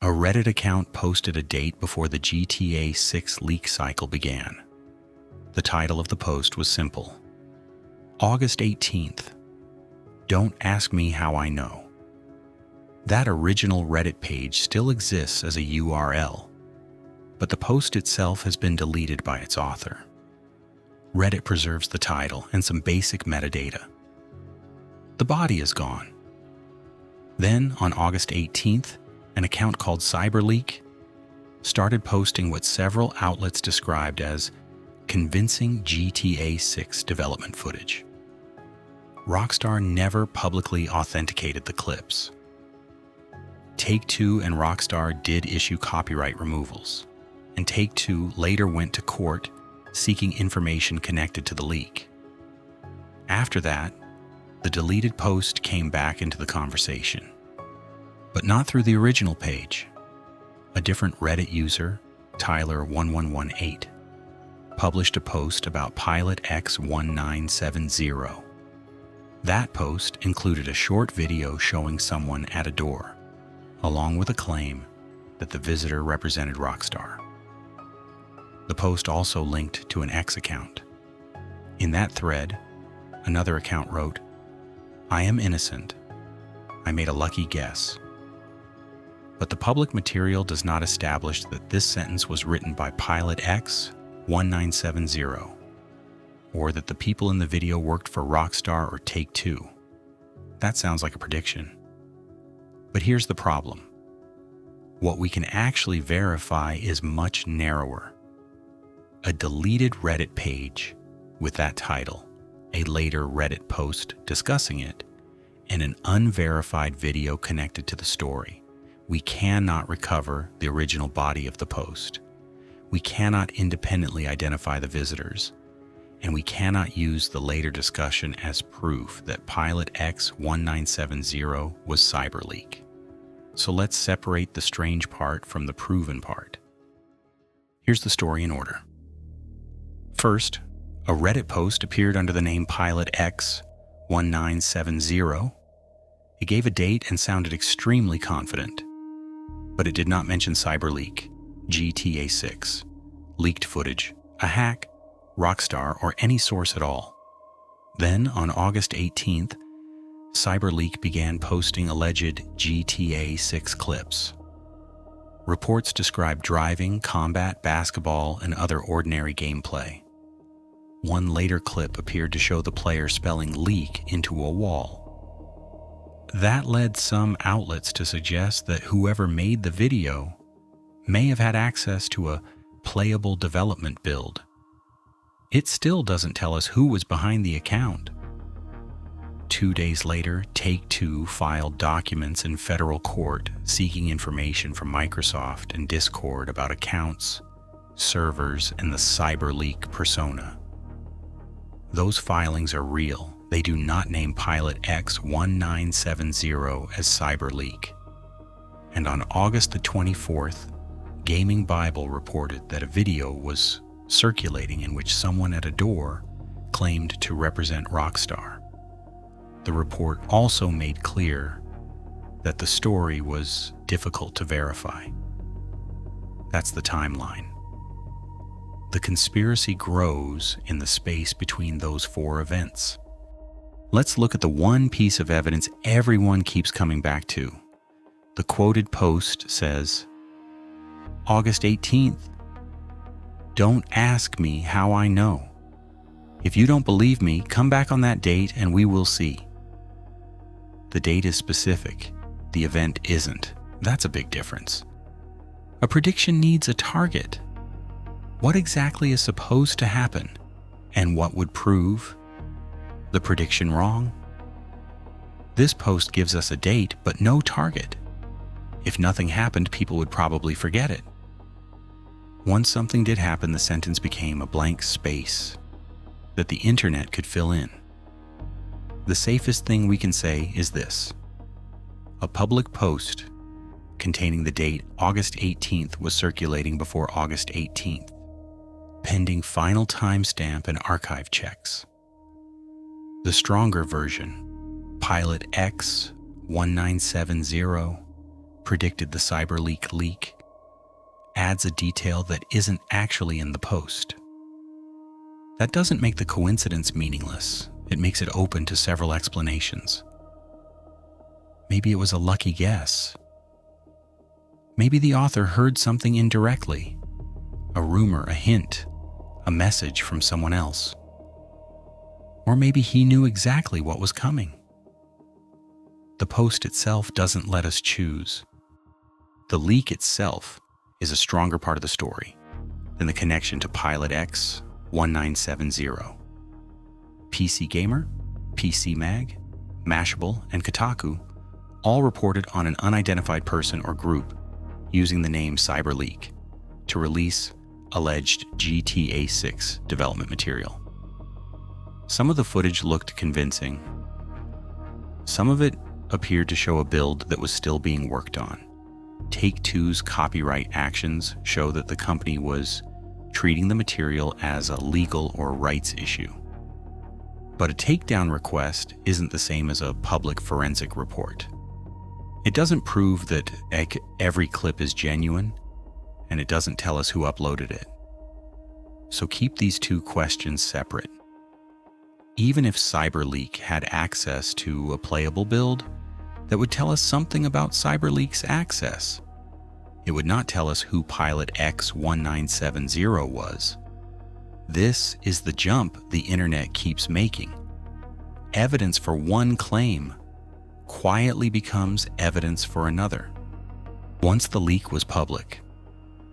A Reddit account posted a date before the GTA 6 leak cycle began. The title of the post was simple: August 18th. Don't ask me how I know. That original Reddit page still exists as a URL, but the post itself has been deleted by its author. Reddit preserves the title and some basic metadata. The body is gone. Then, on August 18th, an account called CyberLeek started posting what several outlets described as convincing GTA 6 development footage. Rockstar never publicly authenticated the clips. Take-Two and Rockstar did issue copyright removals, and Take-Two later went to court seeking information connected to the leak. After that, the deleted post came back into the conversation, but not through the original page. A different Reddit user, Tyler1118, published a post about Pilot X1970. That post included a short video showing someone at a door, along with a claim that the visitor represented Rockstar. The post also linked to an X account. In that thread, another account wrote, "I am innocent. I made a lucky guess." But the public material does not establish that this sentence was written by Pilot X1970, or that the people in the video worked for Rockstar or Take-Two. That sounds like a prediction. But here's the problem. What we can actually verify is much narrower. A deleted Reddit page with that title, a later Reddit post discussing it, and an unverified video connected to the story. We cannot recover the original body of the post. We cannot independently identify the visitors, and we cannot use the later discussion as proof that Pilot X1970 was CyberLeek. So let's separate the strange part from the proven part. Here's the story in order. First, a Reddit post appeared under the name Pilot X1970. It gave a date and sounded extremely confident, but it did not mention CyberLeek, GTA 6, leaked footage, a hack, Rockstar, or any source at all. Then, on August 18th, CyberLeek began posting alleged GTA 6 clips. Reports described driving, combat, basketball, and other ordinary gameplay. One later clip appeared to show the player spelling leak into a wall. That led some outlets to suggest that whoever made the video may have had access to a playable development build. It still doesn't tell us who was behind the account. 2 days later, Take-Two filed documents in federal court seeking information from Microsoft and Discord about accounts, servers, and the CyberLeek persona. Those filings are real. They do not name Pilot X1970 as CyberLeek. And on August the 24th, Gaming Bible reported that a video was circulating in which someone at a door claimed to represent Rockstar. The report also made clear that the story was difficult to verify. That's the timeline. The conspiracy grows in the space between those four events. Let's look at the one piece of evidence everyone keeps coming back to. The quoted post says, August 18th. Don't ask me how I know. If you don't believe me, come back on that date and we will see. The date is specific. The event isn't. That's a big difference. A prediction needs a target. What exactly is supposed to happen, and what would prove the prediction wrong? This post gives us a date, but no target. If nothing happened, people would probably forget it. Once something did happen, the sentence became a blank space that the internet could fill in. The safest thing we can say is this: a public post containing the date August 18th was circulating before August 18th, pending final timestamp and archive checks. The stronger version, Pilot X1970, predicted the CyberLeek leak adds a detail that isn't actually in the post. That doesn't make the coincidence meaningless. It makes it open to several explanations. Maybe it was a lucky guess. Maybe the author heard something indirectly, a rumor, a hint, a message from someone else. Or maybe he knew exactly what was coming. The post itself doesn't let us choose. The leak itself is a stronger part of the story than the connection to Pilot X 1970. PC Gamer, PC Mag, Mashable, and Kotaku all reported on an unidentified person or group using the name CyberLeek to release alleged GTA 6 development material. Some of the footage looked convincing. Some of it appeared to show a build that was still being worked on. Take-Two's copyright actions show that the company was treating the material as a legal or rights issue. But a takedown request isn't the same as a public forensic report. It doesn't prove that every clip is genuine, and it doesn't tell us who uploaded it. So keep these two questions separate. Even if CyberLeek had access to a playable build that would tell us something about CyberLeek's access, it would not tell us who Pilot X 1970 was. This is the jump the internet keeps making. Evidence for one claim quietly becomes evidence for another. Once the leak was public,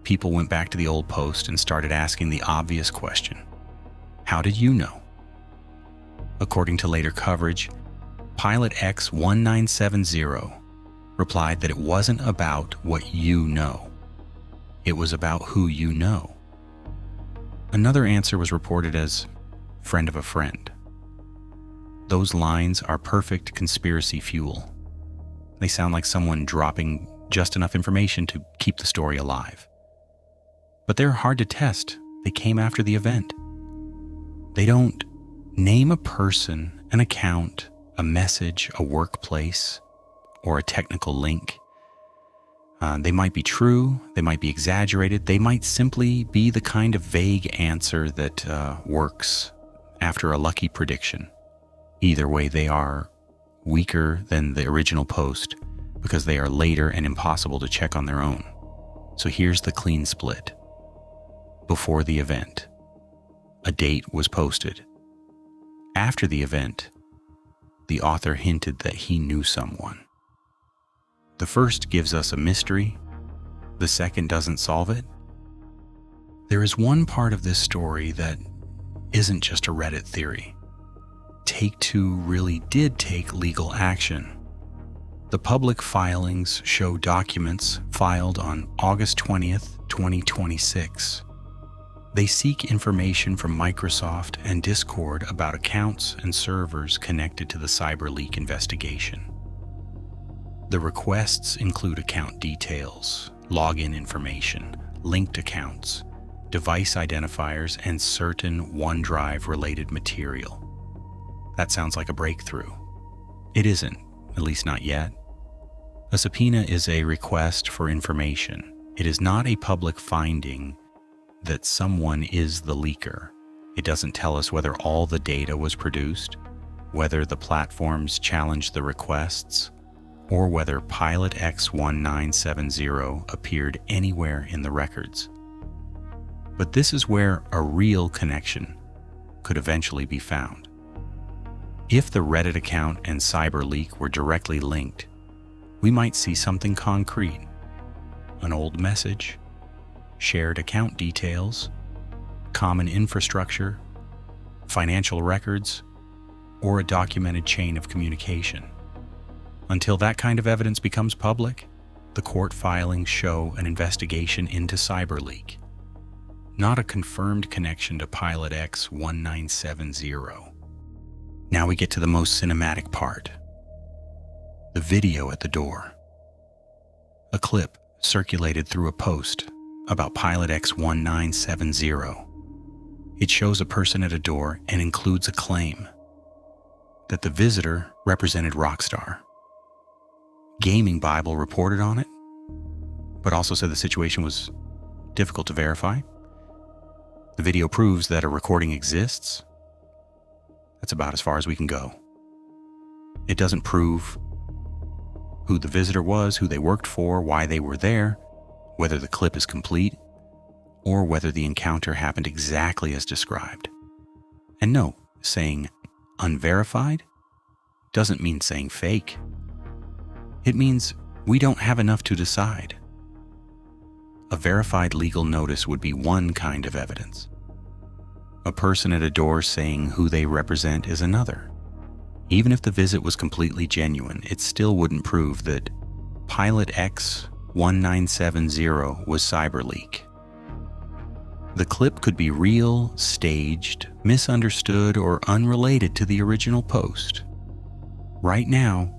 people went back to the old post and started asking the obvious question: how did you know? According to later coverage, Pilot X 1970 replied that it wasn't about what you know. It was about who you know. Another answer was reported as friend of a friend. Those lines are perfect conspiracy fuel. They sound like someone dropping just enough information to keep the story alive. But they're hard to test. They came after the event. They don't name a person, an account, a message, a workplace, or a technical link. They might be true, they might be exaggerated, they might simply be the kind of vague answer that works after a lucky prediction. Either way, they are weaker than the original post because they are later and impossible to check on their own. So here's the clean split. Before the event, a date was posted. After the event, the author hinted that he knew someone. The first gives us a mystery, the second doesn't solve it. There is one part of this story that isn't just a Reddit theory. Take-Two really did take legal action. The public filings show documents filed on August 20th, 2026. They seek information from Microsoft and Discord about accounts and servers connected to the CyberLeek investigation. The requests include account details, login information, linked accounts, device identifiers, and certain OneDrive-related material. That sounds like a breakthrough. It isn't, at least not yet. A subpoena is a request for information. It is not a public finding that someone is the leaker. It doesn't tell us whether all the data was produced, whether the platforms challenged the requests, or whether Pilot X 1970 appeared anywhere in the records. But this is where a real connection could eventually be found. If the Reddit account and CyberLeek were directly linked, we might see something concrete: an old message, shared account details, common infrastructure, financial records, or a documented chain of communication. Until that kind of evidence becomes public, the court filings show an investigation into CyberLeek, not a confirmed connection to Pilot X 1970. Now we get to the most cinematic part: the video at the door. A clip circulated through a post about Pilot X 1970. It shows a person at a door and includes a claim that the visitor represented Rockstar. Gaming Bible reported on it, but also said the situation was difficult to verify. The video proves that a recording exists. That's about as far as we can go. It doesn't prove who the visitor was, who they worked for, why they were there, whether the clip is complete, or whether the encounter happened exactly as described. And no, saying unverified doesn't mean saying fake. It means we don't have enough to decide. A verified legal notice would be one kind of evidence. A person at a door saying who they represent is another. Even if the visit was completely genuine, it still wouldn't prove that Pilot X1970 was CyberLeek. The clip could be real, staged, misunderstood, or unrelated to the original post. Right now,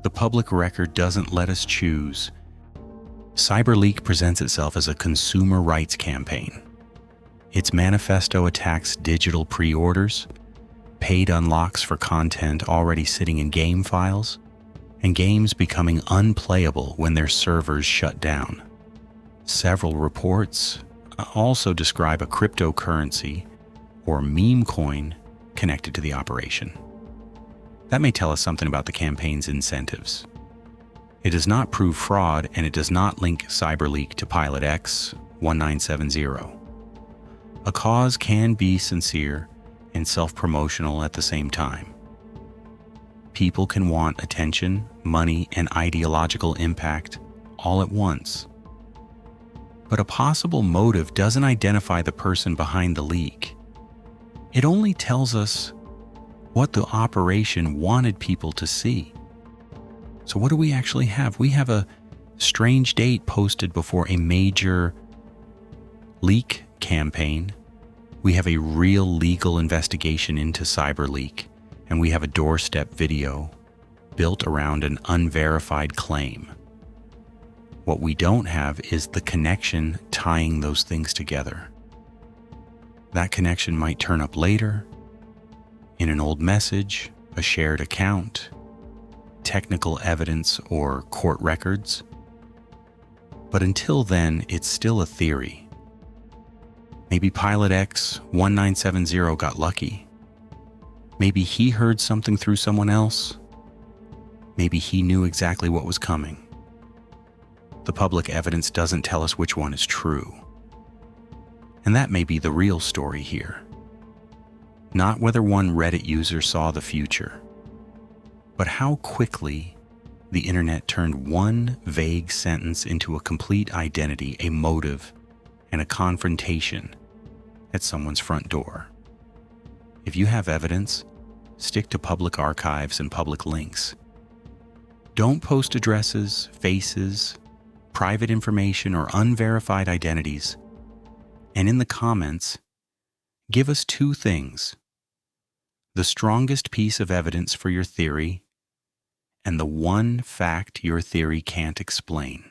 the public record doesn't let us choose. CyberLeek presents itself as a consumer rights campaign. Its manifesto attacks digital pre-orders, paid unlocks for content already sitting in game files, and games becoming unplayable when their servers shut down. Several reports also describe a cryptocurrency or meme coin connected to the operation. That may tell us something about the campaign's incentives. It does not prove fraud, and it does not link CyberLeek to Pilot X1970. A cause can be sincere and self-promotional at the same time. People can want attention, money, and ideological impact all at once. But a possible motive doesn't identify the person behind the leak. It only tells us what the operation wanted people to see. So what do we actually have? We have a strange date posted before a major leak campaign. We have a real legal investigation into CyberLeek, and we have a doorstep video built around an unverified claim. What we don't have is the connection tying those things together. That connection might turn up later, in an old message, a shared account, technical evidence, or court records. But until then, it's still a theory. Maybe Pilot X1970 got lucky. Maybe he heard something through someone else. Maybe he knew exactly what was coming. The public evidence doesn't tell us which one is true. And that may be the real story here. Not whether one Reddit user saw the future, but how quickly the internet turned one vague sentence into a complete identity, a motive, and a confrontation at someone's front door. If you have evidence, stick to public archives and public links. Don't post addresses, faces, private information, or unverified identities. And in the comments, give us two things: the strongest piece of evidence for your theory, and the one fact your theory can't explain.